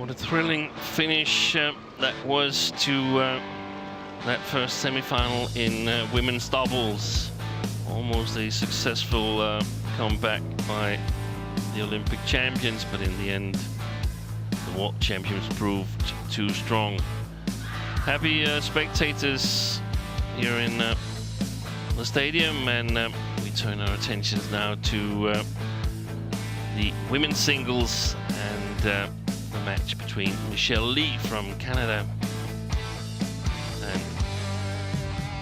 What a thrilling finish that was to that first semi-final in women's doubles. Almost a successful comeback by the Olympic champions, but in the end, the world champions proved too strong. Happy spectators here in the stadium, and we turn our attentions now to the women's singles and the match between Michelle Lee from Canada and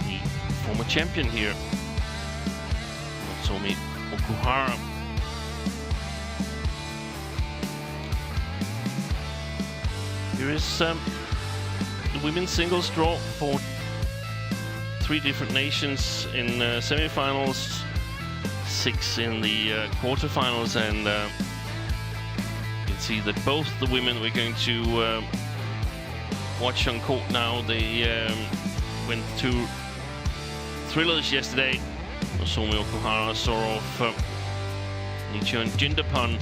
the former champion here, Nozomi OKUHARA. Here is the women's singles draw for 3 different nations in semi-finals, 6 in the quarterfinals, and you can see that both the women we're going to watch on court now, they went 2 thrillers yesterday. Nozomi OKUHARA saw off Nichon Jindapan,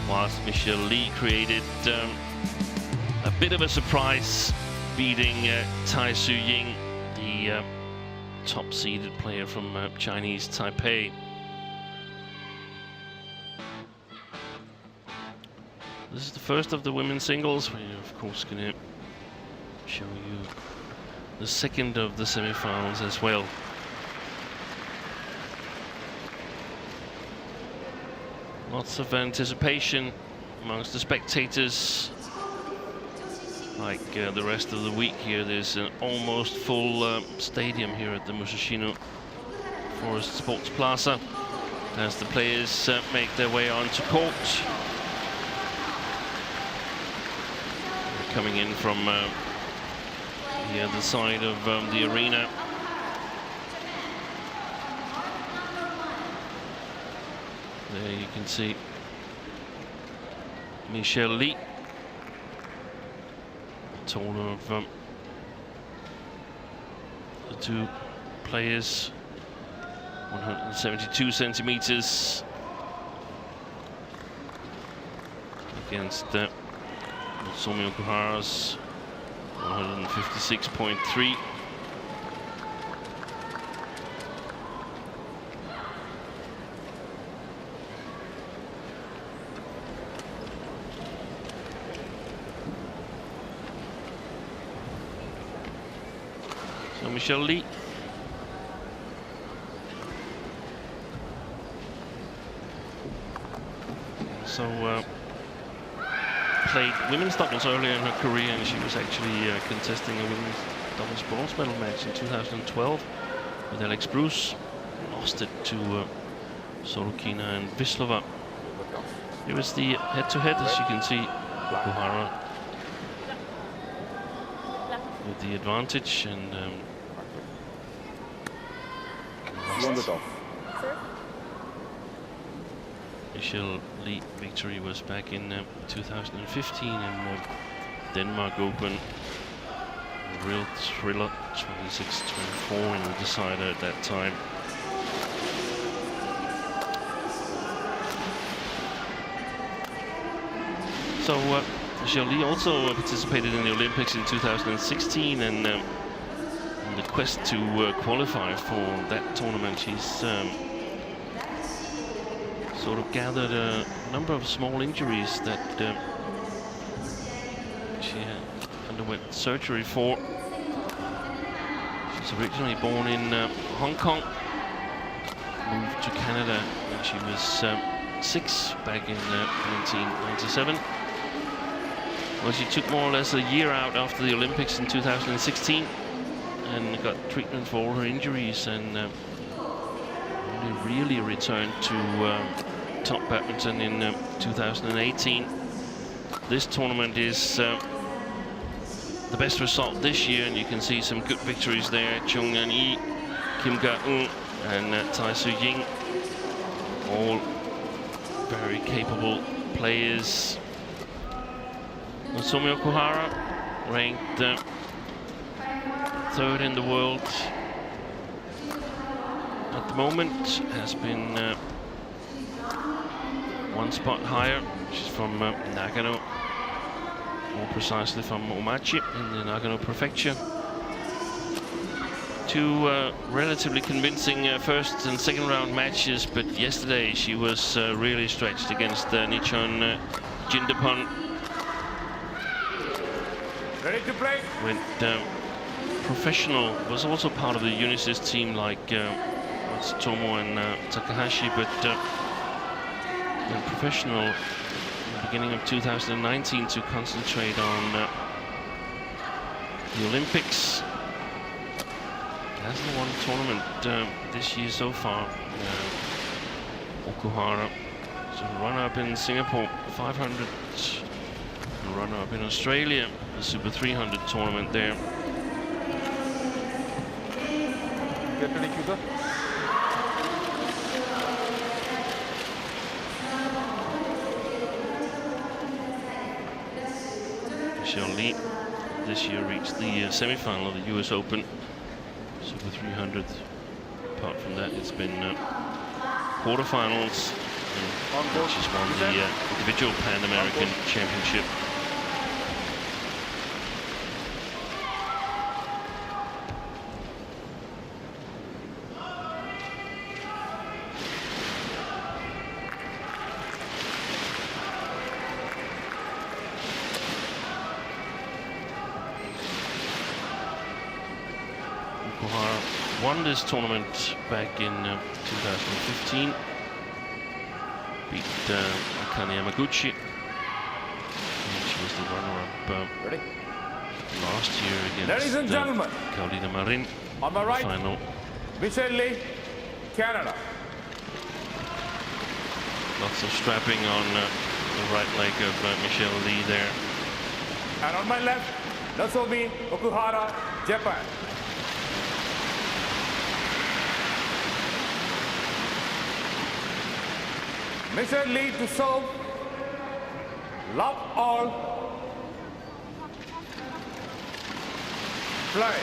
whilst Michelle Lee created a bit of a surprise, beating Tai Tzu Ying, the top-seeded player from Chinese Taipei. This is the first of the women's singles. We're of course going to show you the second of the semi-finals as well. Lots of anticipation amongst the spectators. Like the rest of the week here, there's an almost full stadium here at the Musashino Forest Sports Plaza as the players make their way onto court. They're coming in from the other side of the arena. There you can see Michelle Lee, taller of the 2 players, 172 centimeters against Nozomi OKUHARA's 156.3. Michelle Lee. So played women's doubles earlier in her career, and she was actually contesting a women's doubles bronze medal match in 2012 with Alex Bruce. Lost it to Sorokina and Vislova. Here is the head-to-head, as you can see. OKUHARA with the advantage, and Michelle Lee victory was back in 2015 in Denmark Open. A real thriller, 26-24 in the decider at that time. So Michelle Lee also participated in the Olympics in 2016, and in the quest to qualify for that tournament, she's sort of gathered a number of small injuries that she underwent surgery for. She's originally born in Hong Kong, moved to Canada when she was 6 back in 1997. Well, she took more or less a year out after the Olympics in 2016 and got treatment for all her injuries, and only really returned to top badminton in 2018. This tournament is the best result this year, and you can see some good victories there. Chung An-yi, Kim Ga-eun and Tai Tzu Ying, all very capable players. Nozomi OKUHARA, ranked 3rd in the world at the moment, has been 1 spot higher. She's from Nagano. more precisely from Omachi in the Nagano Prefecture. Two relatively convincing first and second round matches, but yesterday she was really stretched against Nichon Jindapon. Ready to play? Went professional, was also part of the Unisys team like Matsutomo and Takahashi, but went professional in the beginning of 2019 to concentrate on the Olympics. Hasn't won a tournament this year so far. Okuhara, so runner-up in Singapore 500, and runner-up in Australia, the Super 300 tournament there. Get ready, Cuba. Michelle Lee this year reached the semi-final of the US Open Super 300. Apart from that, it's been quarterfinals, and she's won the individual Pan American Championship. Okuhara won this tournament back in 2015. Beat Akane Yamaguchi. And she was the runner-up last year against Ladies and gentlemen, Carolina Marin on my right, final. Michelle Lee, Canada. Lots of strapping on the right leg of Michelle Lee there. And on my left, Nozomi OKUHARA, Japan. Michelle Lee to serve. Love all. Play.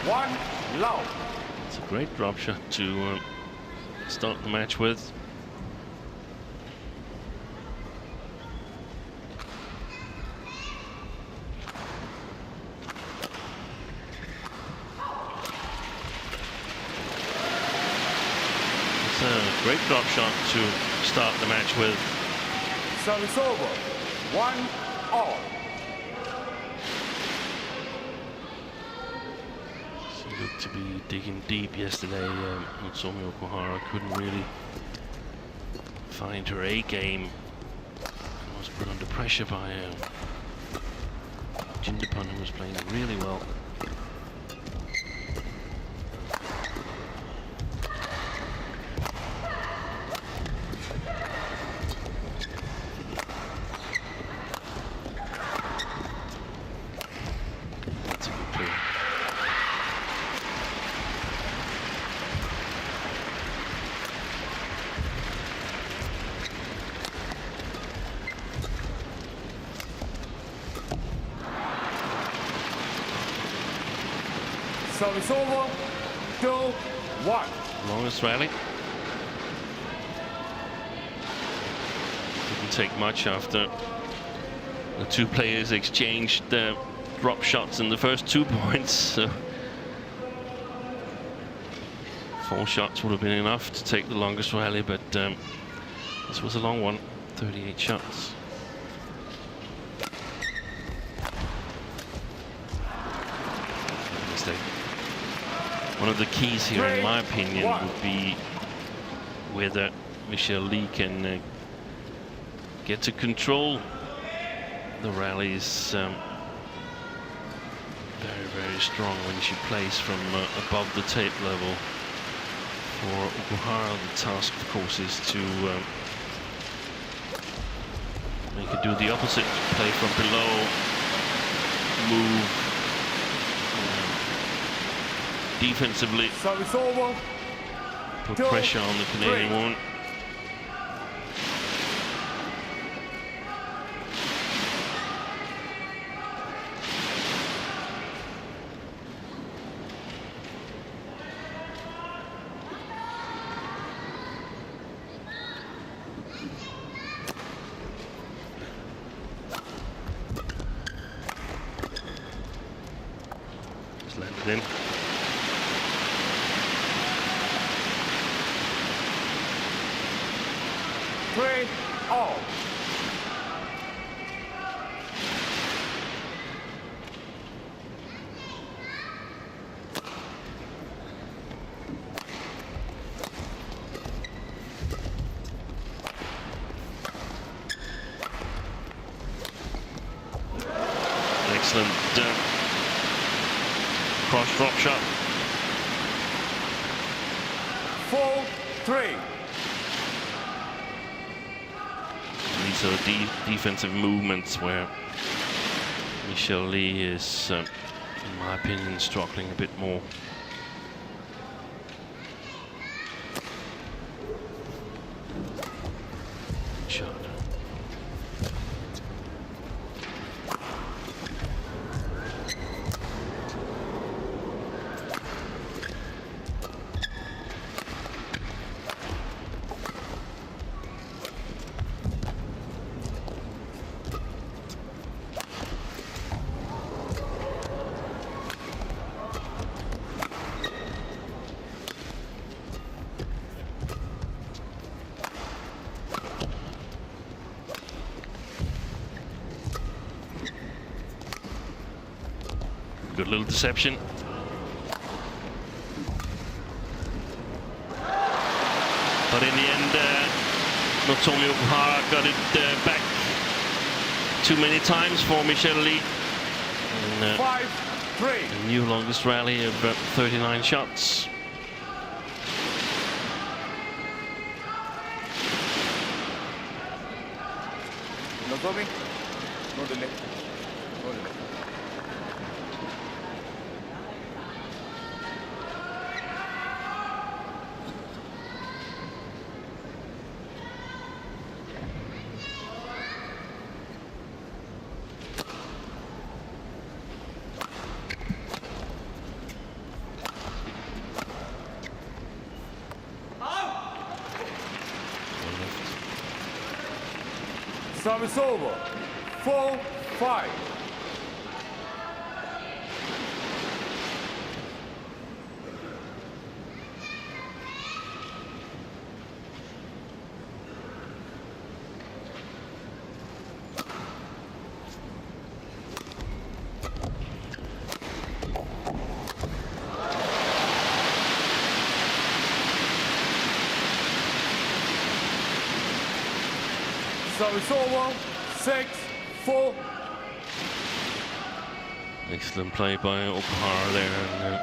One love. It's a great drop shot to start the match with. Great drop shot to start the match with. Service over. 1-all. She looked to be digging deep yesterday. Nozomi Okuhara couldn't really find her A game and was put under pressure by Jindapon, who was playing really well. Service over. 2-1. Longest rally. Didn't take much after the two players exchanged drop shots in the first 2 points. So 4 shots would have been enough to take the longest rally, but this was a long one, 38 shots. One of the keys here, in my opinion, would be whether Michelle Lee can get to control the rallies very, very strong when she plays from above the tape level. For Okuhara, the task, of course, is to make her do the opposite, play from below, move defensively, Service over. put pressure on the Canadian woman. Then. Three all. Excellent cross drop shot. 4-3. These are defensive movements where Michelle Lee is, in my opinion, struggling a bit more. Shot. Good little deception. But in the end, Nozomi OKUHARA got it back too many times for Michelle Lee. And, 5-3. a new longest rally of 39 shots. Nozomi, no delay. No delay. Service over. 4-5. Service over. 6-4. Excellent play by OKUHARA there. And,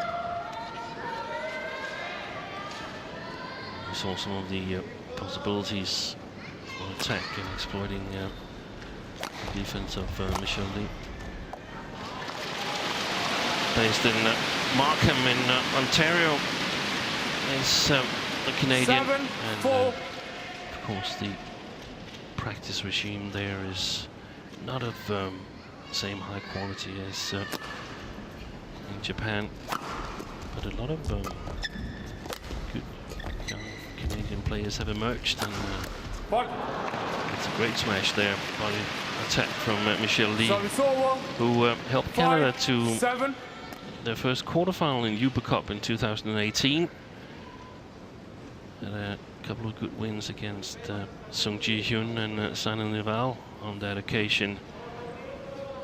we saw some of the possibilities for attack and exploiting the defense of Michelle Lee. Based in Markham in Ontario is the Canadian. 7-4. And of course the practice regime there is not of same high quality as in Japan, but a lot of good young Canadian players have emerged, and it's a great smash there by the attack from Michelle Lee, who helped Canada to their first quarterfinal in Uber Cup in 2018. Had a couple of good wins against Sung Ji Hyun and Sana Neval on that occasion.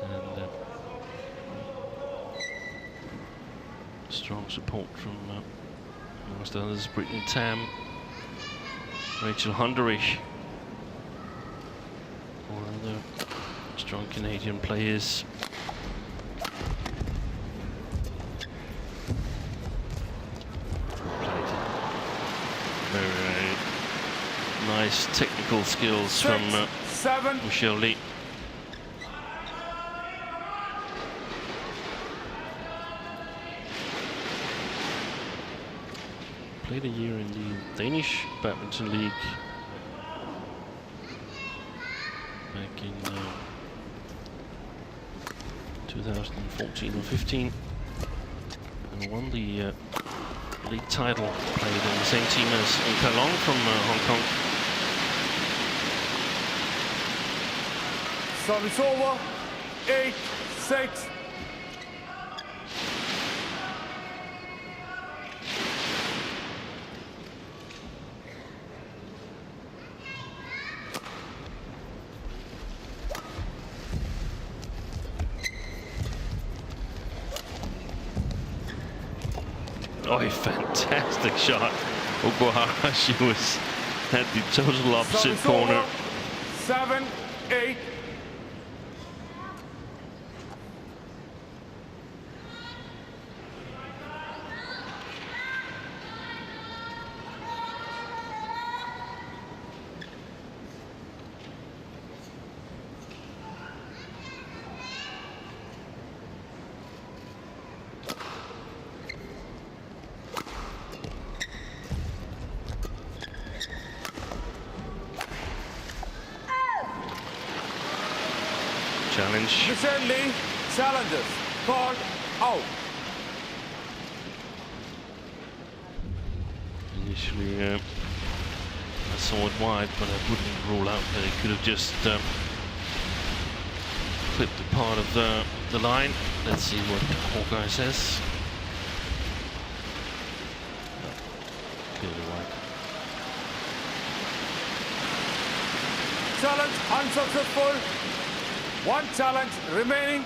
And strong support from, amongst others, Brittany Tam, Rachel Hunderich, or other strong Canadian players. Very nice technical skills from Michelle Lee. Played a year in the Danish Badminton League back in 2014 or 15, and won the league title. Played in the same team as Kalong from Hong Kong. Service over. 8-6. Oh, fantastic shot. Okuhara, she was at the total opposite corner. 7-8. Challenge. Michelle Lee challenges called out. Initially, I saw it wide, but I wouldn't rule out that it could have just clipped a part of the line. Let's see what Hawkeye says. No, clearly wide. Challenge unsuccessful. One challenge remaining.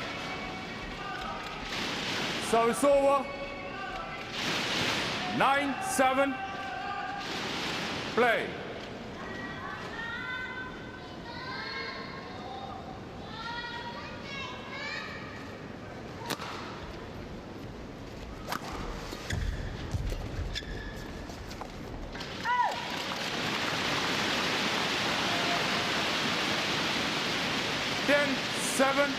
Service over. 9-7. Play. Ten, 7.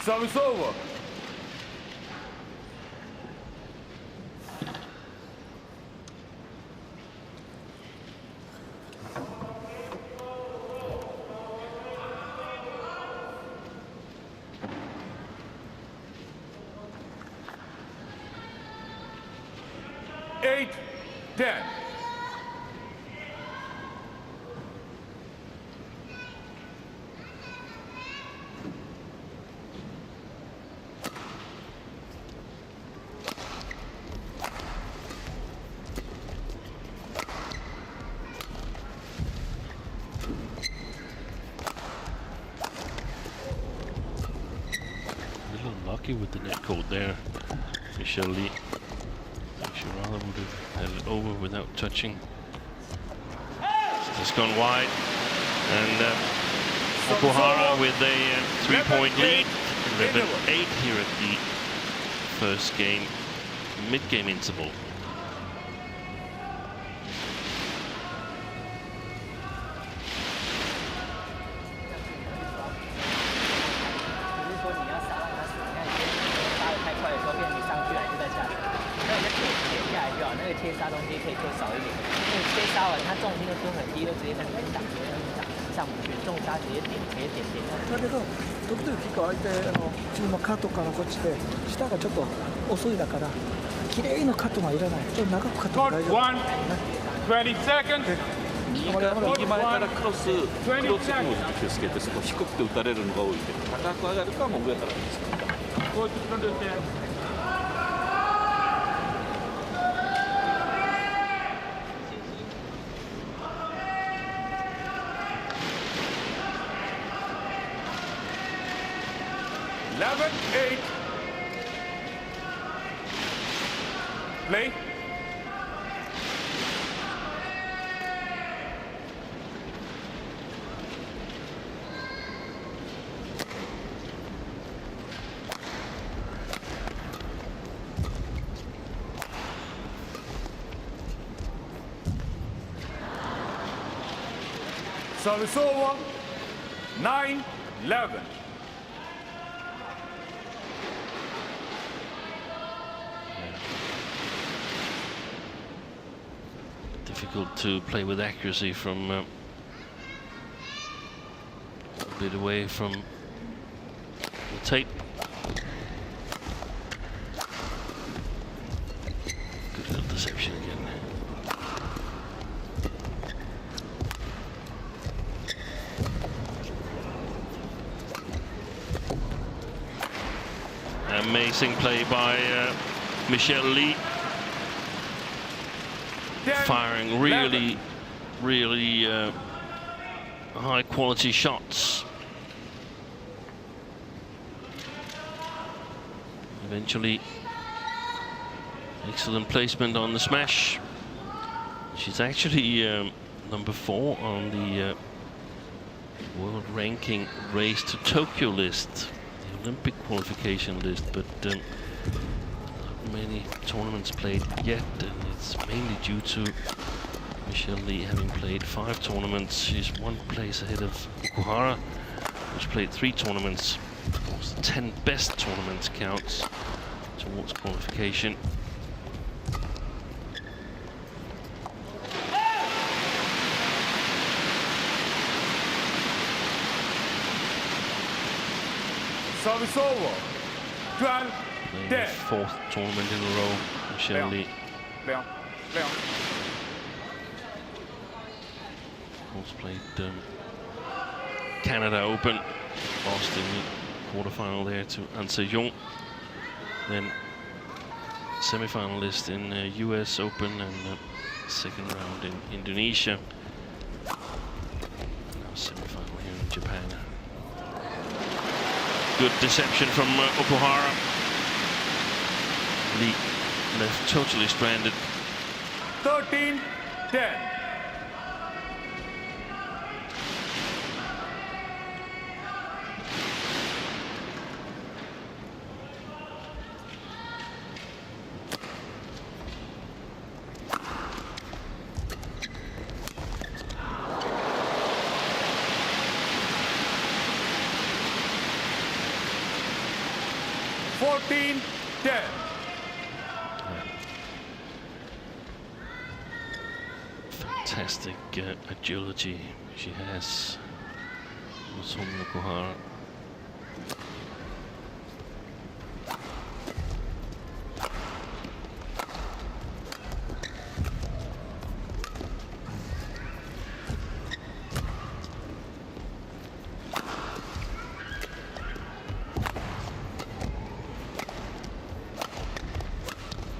Service over. Eight, 10. Lucky with the net cord there, Michelle Lee. She rather would have held it over without touching. It's just gone wide, and Okuhara with a 3-point lead. 11-8 here at the first game, mid-game interval. One, 20 seconds. 右前からクロスに気をつけて、そこ低くて打たれるのが多いんで、高く上がるかもう上からですか。11-8. Play. Service over. 9-11. Difficult to play with accuracy from a bit away from the tape. Good little deception again. Amazing play by Michelle Lee. Firing really high quality shots. Eventually, excellent placement on the smash. She's actually number 4 on the world ranking race to Tokyo list, the Olympic qualification list, but not many tournaments played yet, and it's mainly due to Michelle Lee having played 5 tournaments. She's 1 place ahead of Okuhara, who's played 3 tournaments. Those 10 best tournaments counts towards qualification. Service over. 12, 10. 4th tournament in a row, Michelle Lee. Leon. Also played Canada Open, lost in the quarterfinal there to Anse Jung. Then semi-finalist in US Open and second round in Indonesia. Now semi-final here in Japan. Good deception from Okuhara. Lee left totally stranded. 13, 10. Fantastic agility she has, Nozomi OKUHARA.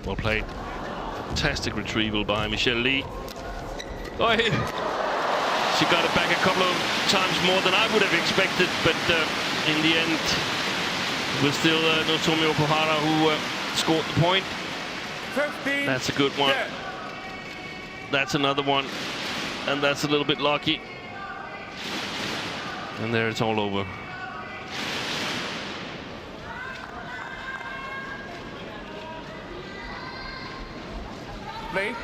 Well played. Fantastic retrieval by Michelle Lee. Oh, she got it back a couple of times more than I would have expected, but in the end, it was still Nozomi OKUHARA who scored the point. 15, that's a good one. 10. That's another one, and that's a little bit lucky. And there it's all over. Play.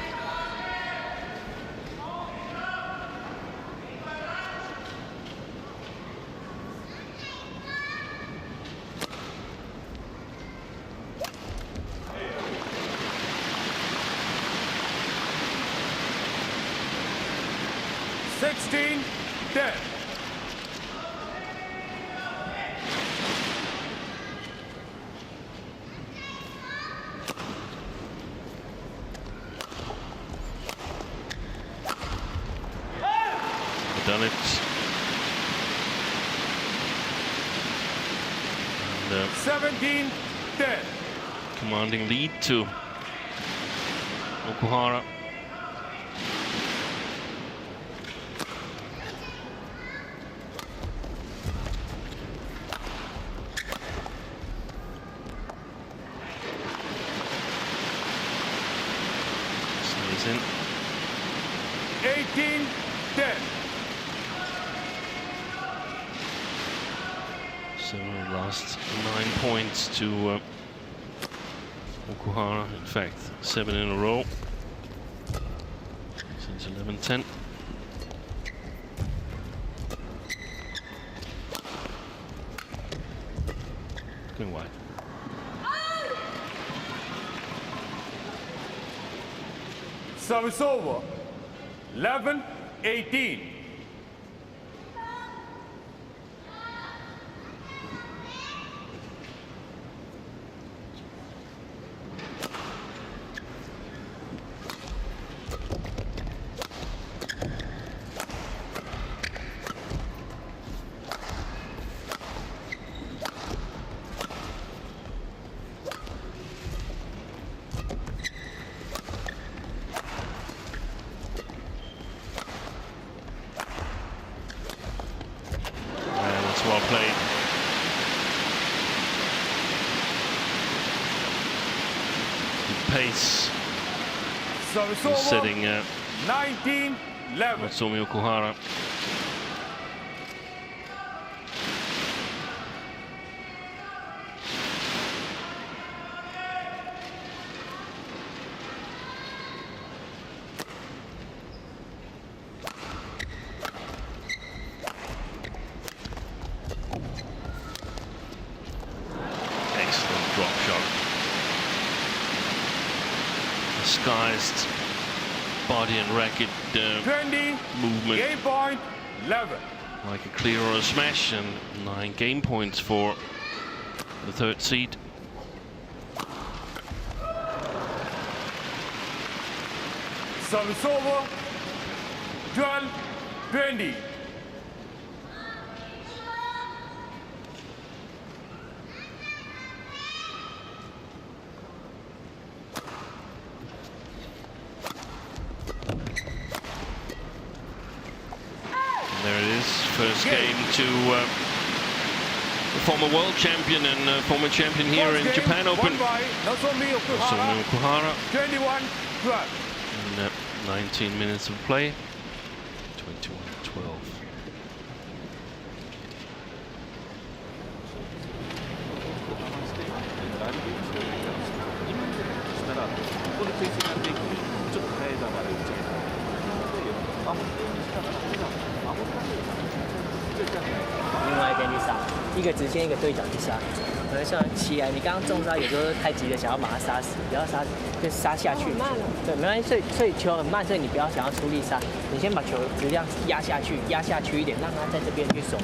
Done it. And, 17-10. Commanding lead to OKUHARA. Stays in. 18-10. So last 9 points to OKUHARA. In fact, 7 in a row since 11-10. Going wide. Service over. 11-18. pace. Service He's over. setting 19-11. Nozomi Okuhara. Excellent drop shot. Disguised body and racket 20. movement Game point 11. like a clear or a smash, and 9 game points for the third seed. Service over. 12-20. There it is, first game to the former world champion and former champion here in Japan Open, Won by Nozomi Nozomi Okuhara. Okuhara. 21-12. In 19 minutes of play, 21-12.另外一边去杀，一个直线，一个对角去杀。可能像起来，你刚刚重杀，有时候太急了，想要把它杀死，不要杀，就杀下去。对，没关系。所以球很慢，所以你不要想要出力杀，你先把球质量压下去，压下去一点，让它在这边去守。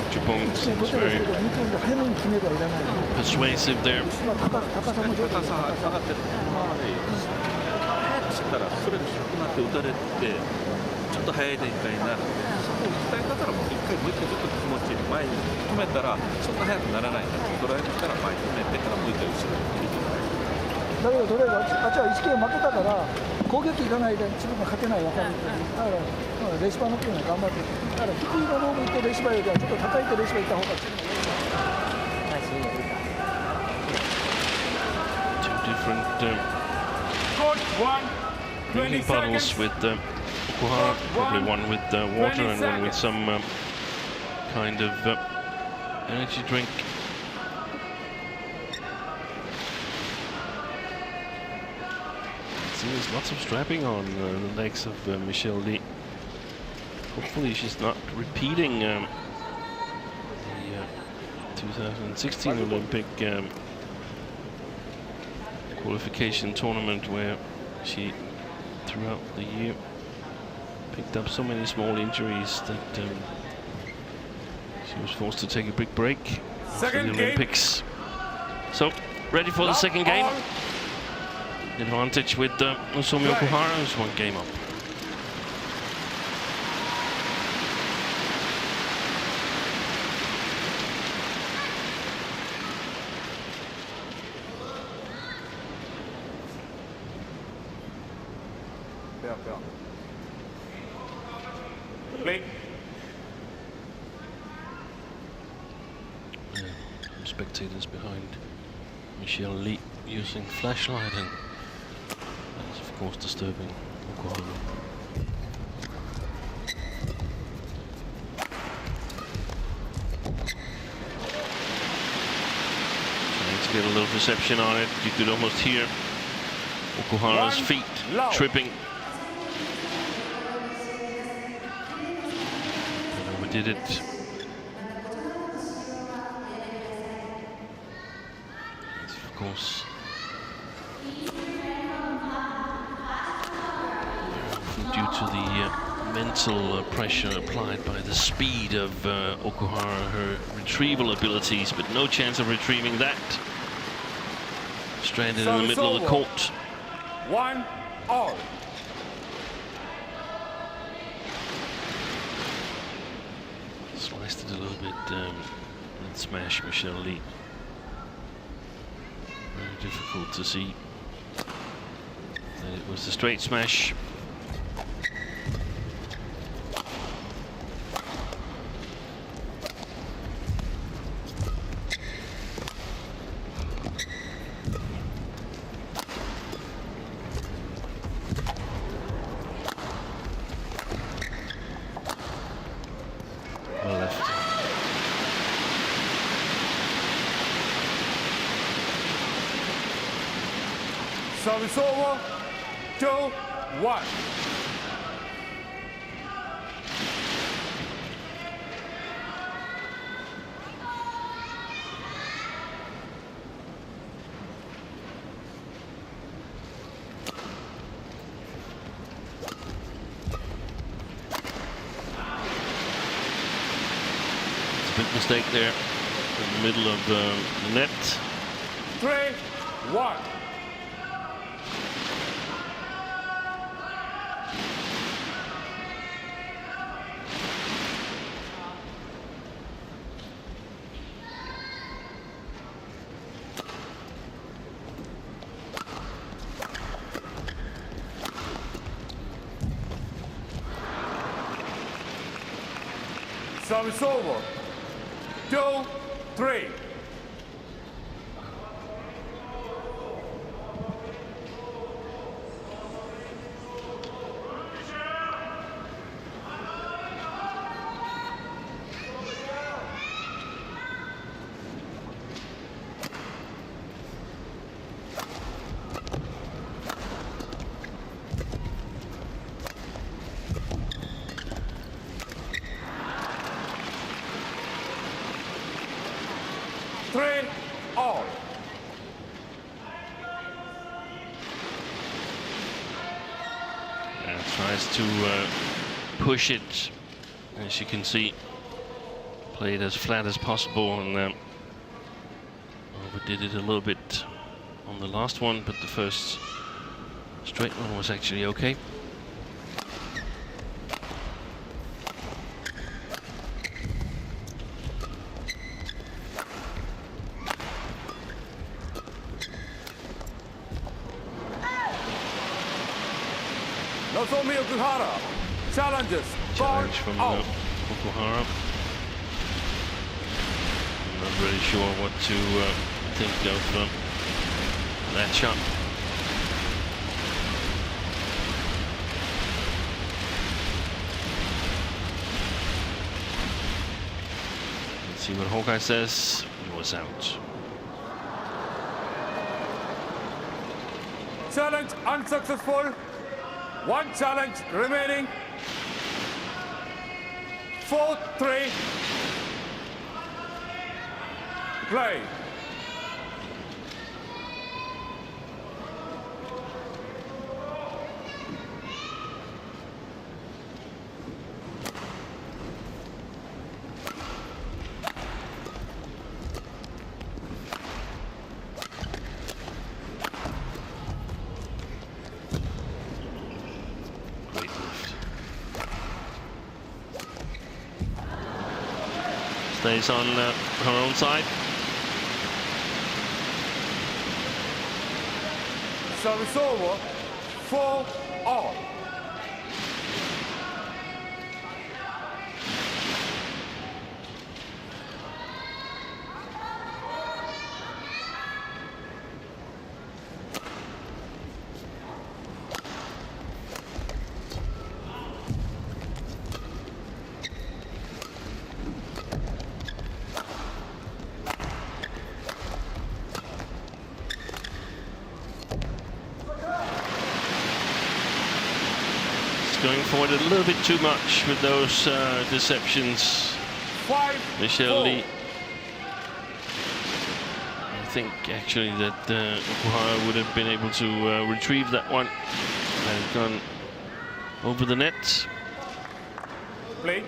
Chupong seems very persuasive there. 高さ下がってる早くしたらストレート低くなって打たれてちょっと早い展開になるので、そこを伝え方らもう一回ちょっと気持ちいい前に止めたらそんな早くならないからドライブしたら前に止めてからもう一回後ろに切り替える。だけどドライブあっちは1ゲーム負けたから攻撃いかないで自分が勝てない分かるだからレシバーの件は頑張ってだから低いのローブ行ってレシバーよりはちょっと高いってレシバー行った方がTwo different Court 1. drinking 20 bottles seconds. with Okuhara, probably one with water and one with some kind of energy drink. See, there's lots of strapping on the legs of Michelle Lee. Hopefully she's not repeating the 2016 Olympic qualification tournament where she, throughout the year, picked up so many small injuries that she was forced to take a big break after the Olympics. So, ready for the second game. Advantage with Nozomi Okuhara, who's 1 game up. Play. Some spectators behind Michelle Lee using flashlight, and that's of course disturbing Okuhara. Trying to get a little perception on it. You could almost hear Okuhara's feet tripping. Did it. Yes, of course. Due to the mental pressure applied by the speed of Okuhara, her retrieval abilities, but no chance of retrieving that. Stranded in the middle of the court. 1-all. Sliced it a little bit and smashed Michelle Lee. Very difficult to see that it was a straight smash. Well left. Service over. 2-1. Big mistake there in the middle of the net. 3-1. Service over. 2-3. All. Tries to push it, as you can see, play it as flat as possible, and overdid it a little bit on the last one, but the first straight one was actually okay. Nozomi Okuhara challenges. Challenge from Okuhara. I'm not really sure what to think of that shot. Let's see what Hawkeye says. He was out. Challenge unsuccessful. One challenge remaining. 4-3. Play. Stays on her own side. Service over. 4-all. Going forward a little bit too much with those deceptions. 5-4. Michelle Lee. I think actually that Okuhara would have been able to retrieve that one and gone over the net. Play.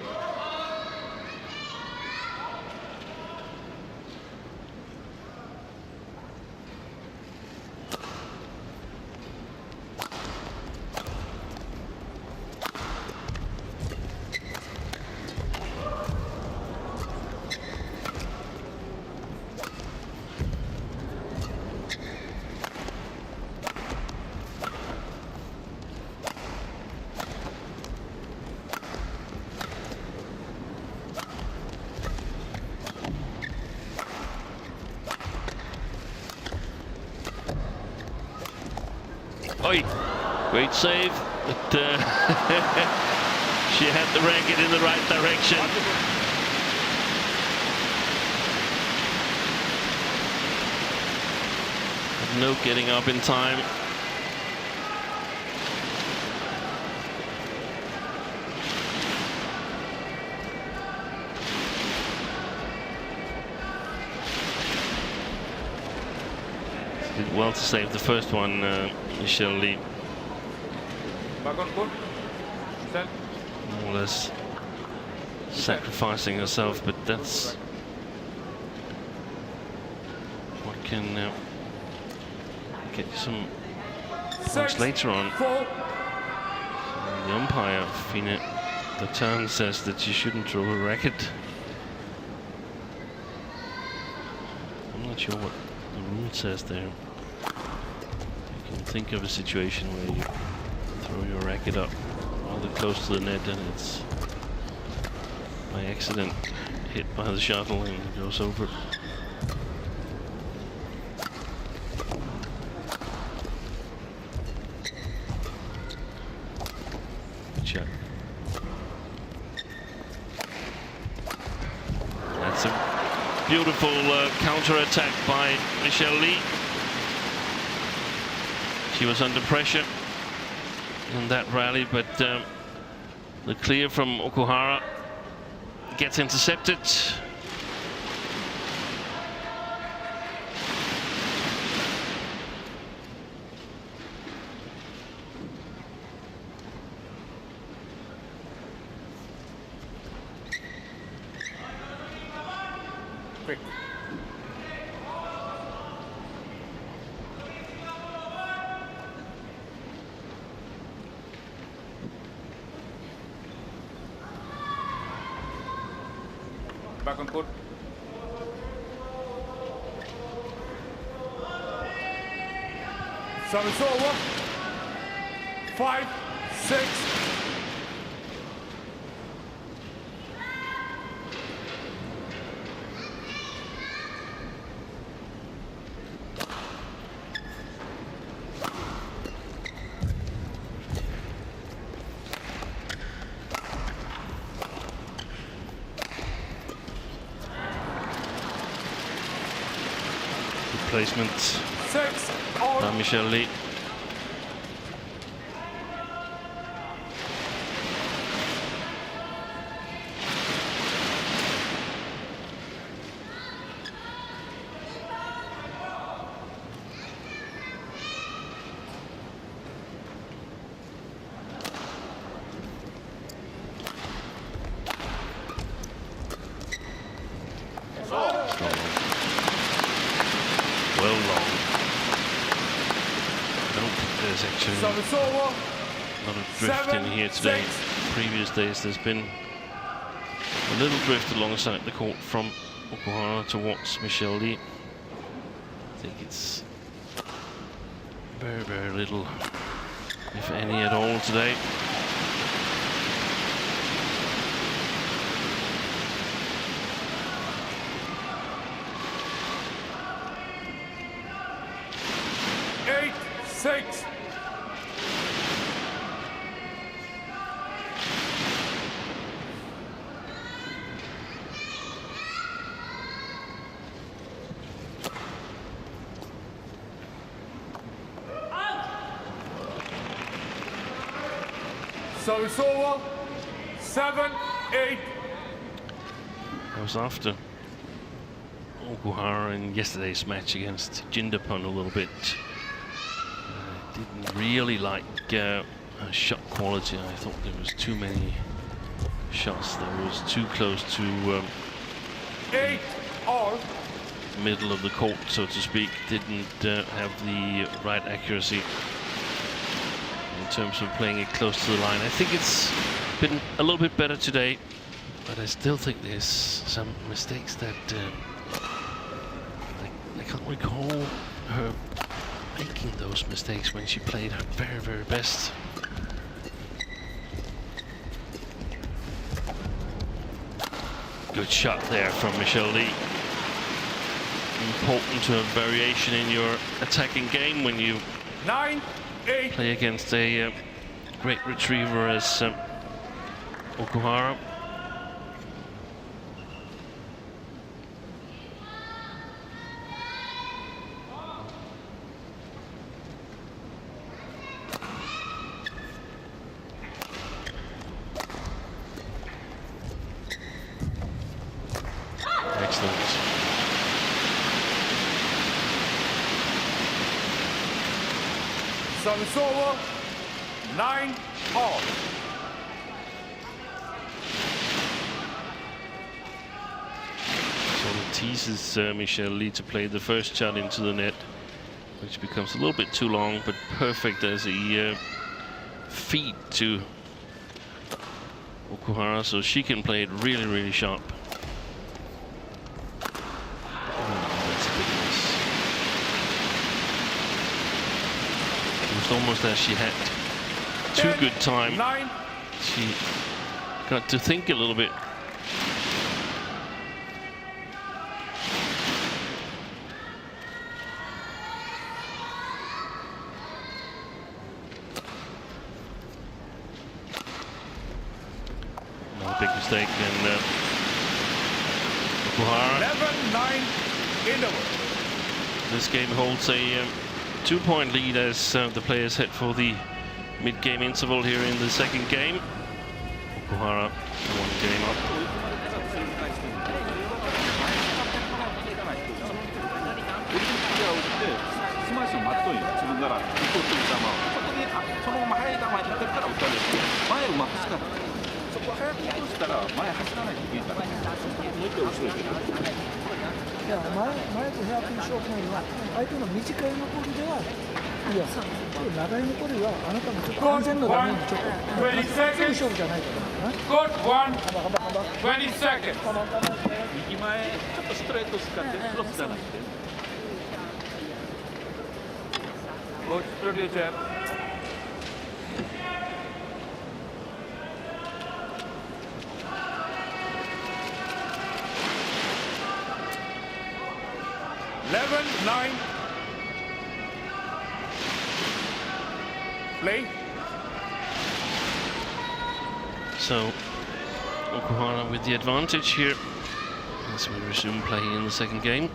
Oi, great save, but she had the racket in the right direction. No getting up in time. Did well to save the first one, Michelle Lee. Back on court. Set. More or less sacrificing herself, but that's what can get you some points later on. 4. The umpire, Fine Latan, says that you shouldn't throw a racket. I'm not sure what the rule says there. You can think of a situation where you throw your racket up rather close to the net and it's by accident hit by the shuttle and it goes over. Check. That's a beautiful counter-attack by Michelle Lee. She was under pressure in that rally, but the clear from Okuhara gets intercepted. Quick. Back on court. Service over. 5, 6. Placement 6 by Michelle Lee. Well long. I don't think there's actually Service over. a lot of drift in here today. Previous days there's been a little drift alongside the court from Okuhara towards Michelle Lee. I think it's very, very little, if any at all today. Six. So it's over. 7, 8. I was after Okuhara in yesterday's match against Jindapan a little bit. Didn't really like her shot quality. I thought there was too many shots that was too close to 8 all. middle of the court, so to speak. Didn't have the right accuracy in terms of playing it close to the line. I think it's been a little bit better today, but I still think there's some mistakes that I can't recall her making those mistakes when she played her very, very best. Good shot there from Michelle Lee. Important to have variation in your attacking game when you 9, 8. Play against a great retriever as Okuhara. Excellent. Service over. 9 all. So it teases Michelle Lee to play the first shot into the net, which becomes a little bit too long, but perfect as a feed to Okuhara, so she can play it really, really sharp. That's a big miss. It was almost as she had too good time. 9. She got to think a little bit. Another big mistake, and Okuhara. 11-9 interval. This game holds a 2-point lead as the players head for the mid-game interval here in the second game. Okuhara, one game up. スマッシュを待っとんよ、自分から行こうという球を。そこにそのまま速い球に行ってるから打たれる。前うまく使って、そこを速く落としたら前走らないといけないから、そこもう一回後ろに出る。いや前とヘアピン勝負のは相手の短い残りでは、いや長い残りはあなたもちょっと安全のためにちょっとすぐ勝負じゃないからな。 Good one. 幅 20 seconds. 右前、ちょっとストレート使ってクロスじゃなくて。 Good privilege jab. Play. So Okuhara with the advantage here as we resume play in the second game.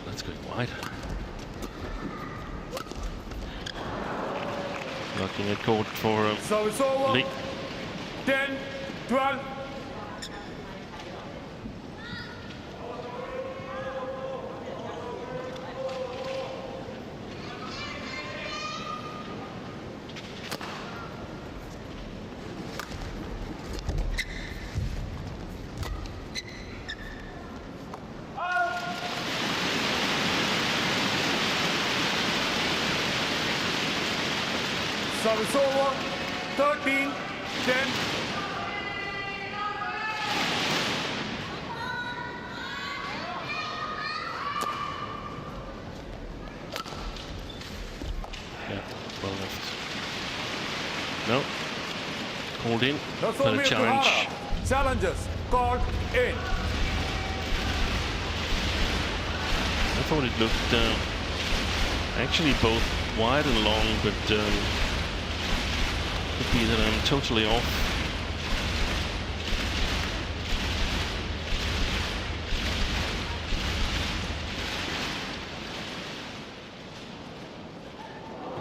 That's going wide. Looking at court for So it's over. Lee. 10, 12. Service over. 13, 10. Yeah, well left. No. Called in. Nozomi But a challenge. OKUHARA. Challengers called in. I thought it looked actually both wide and long, but could be that I'm totally off.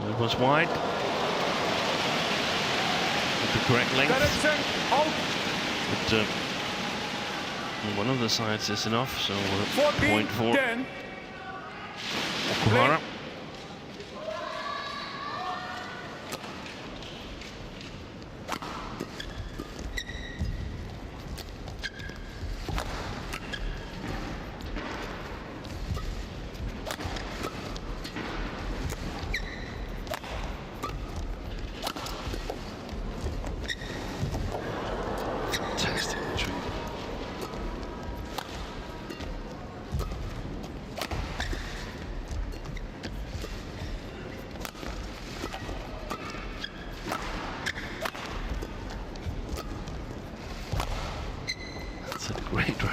It was wide. With the correct length. Direction out. But on one of the sides is enough, so 14, point for 10. Okuhara. Fantastic retrieve.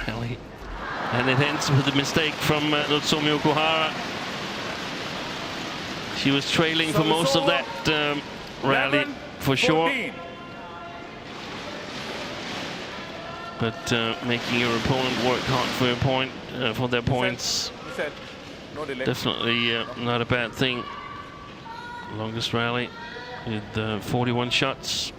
rally. And it ends with a mistake from Nozomi Okuhara. She was trailing for most of that rally, for sure. But making your opponent work hard for your point, for their points, definitely not a bad thing. Longest rally with 41 shots.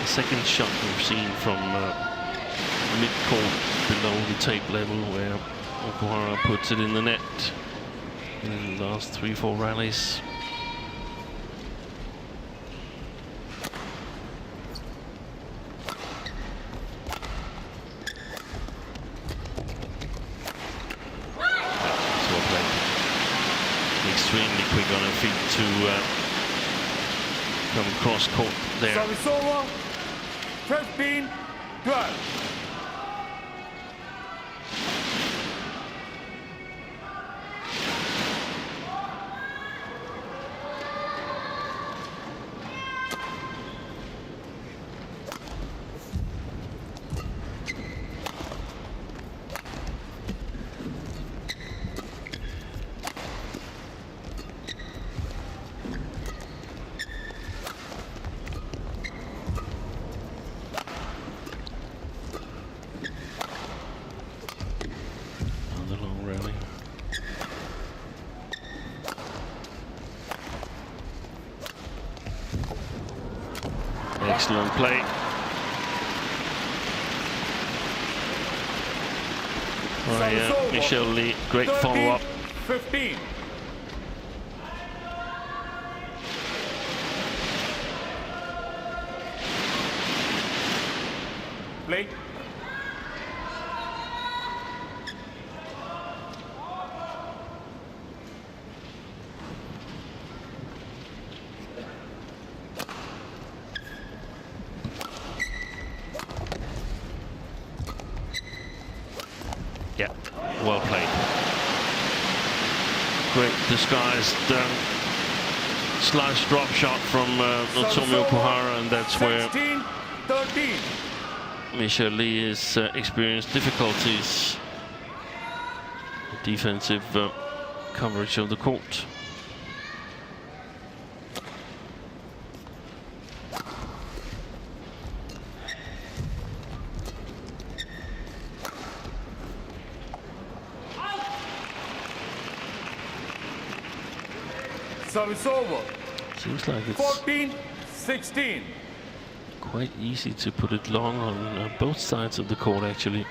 Second shot we've seen from mid-court below the tape level, where Okuhara puts it in the net in the last 3-4 rallies. That's well played. Extremely quick on her feet to come cross court there. Service over. 15-12. Excellent play. By Michelle Lee, great follow-up. 15. Play. Yeah, well played. Great disguised slice drop shot from Nozomi Okuhara, and that's where Michelle Lee has experienced difficulties. Defensive coverage of the court. Service over. Seems like it's 14-16. quite easy to put it long on both sides of the court, actually.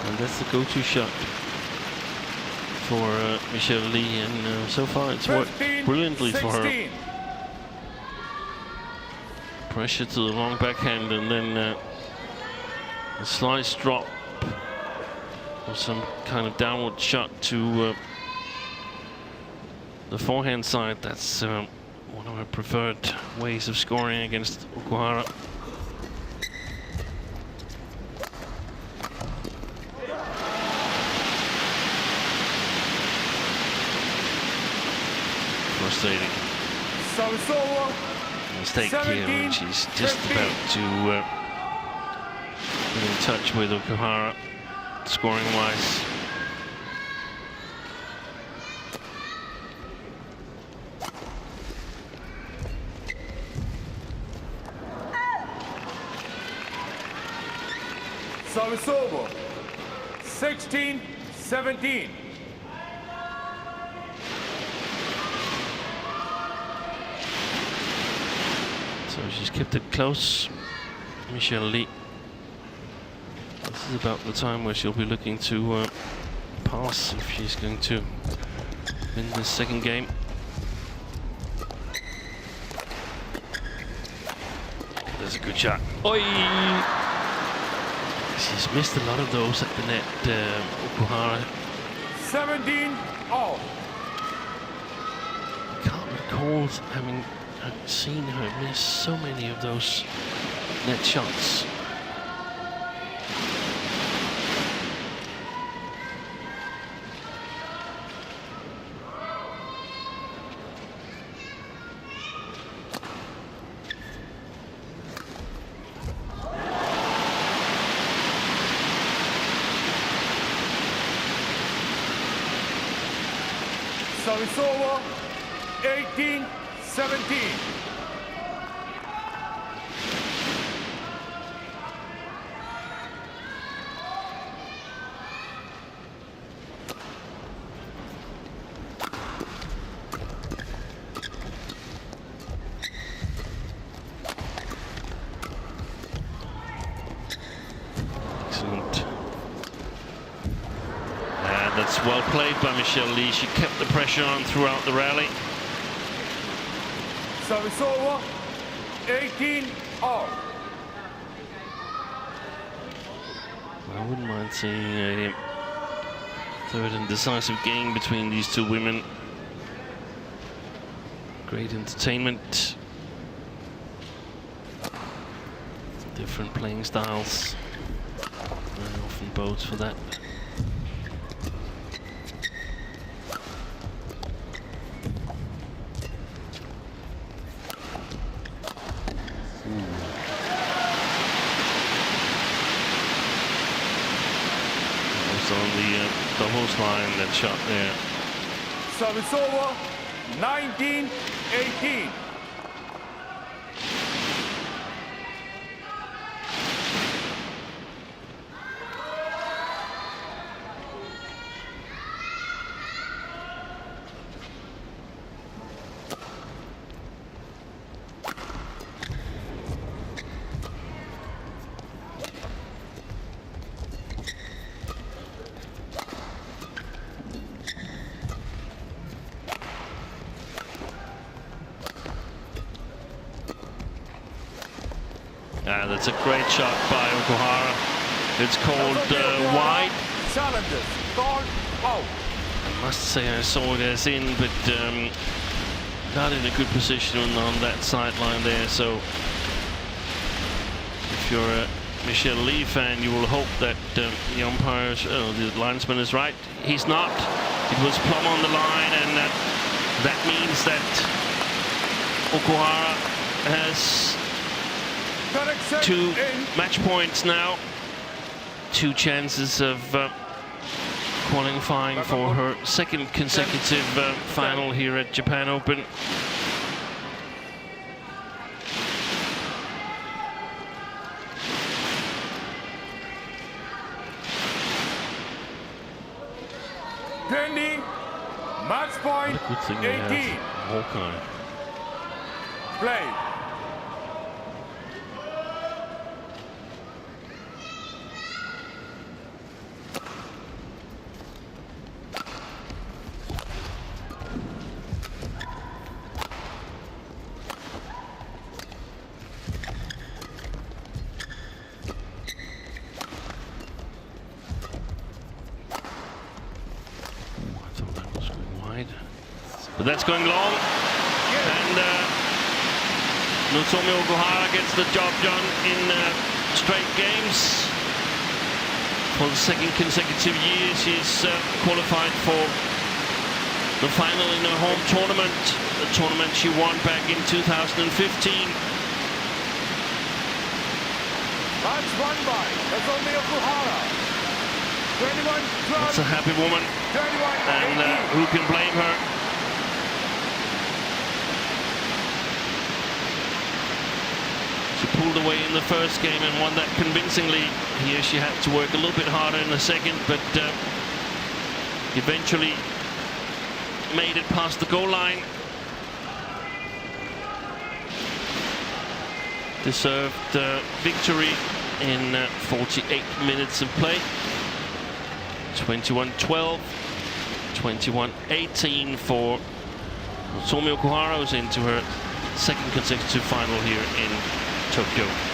And that's the go-to shot for Michelle Lee, and so far it's worked brilliantly for her. Pressure to the long backhand, and then a slice drop or some kind of downward shot to the forehand side. That's one of her preferred ways of scoring against Okuhara. Frustrating. Mistake here, and she's just about to get in touch with Okuhara scoring-wise. Service over. 16-17. So she's kept it close, Michelle Lee. This is about the time where she'll be looking to pass if she's going to win this second game. That's a good shot. Oi! She's missed a lot of those at the net, Okuhara. 17 all. Can't recall having seen her miss so many of those net shots. Service over. 18-17. Excellent. And that's well played by Michelle Lee. She kept the pressure on throughout the rally. Service over. 18 all. I wouldn't mind seeing a third and decisive game between these two women. Great entertainment. Different playing styles. Very often bodes for that. Also on the doubles line, that shot there. Service over. 19-18. That's a great shot by Okuhara. It's called wide. Challenges called out. I must say I saw it as in, but not in a good position on that sideline there. So if you're a Michelle Lee fan, you will hope that the umpire, the linesman is right. He's not. It was plumb on the line, and that means that Okuhara has 2 match points now. 2 chances of qualifying for her second consecutive final here at Japan Open. Match point. What a good thing they 18. have Hawkeye. Play. But that's going long, and Nozomi Okuhara gets the job done in straight games. For the second consecutive year, she's qualified for the final in her home tournament, the tournament she won back in 2015. Match won by Nozomi Okuhara. 21-12. That's a happy woman, and who can blame her? She pulled away in the first game and won that convincingly. Here she had to work a little bit harder in the second, but eventually made it past the goal line. Deserved victory in 48 minutes of play. 21-12, 21-18 for Nozomi Okuhara, who's into her second consecutive final here in Tokyo.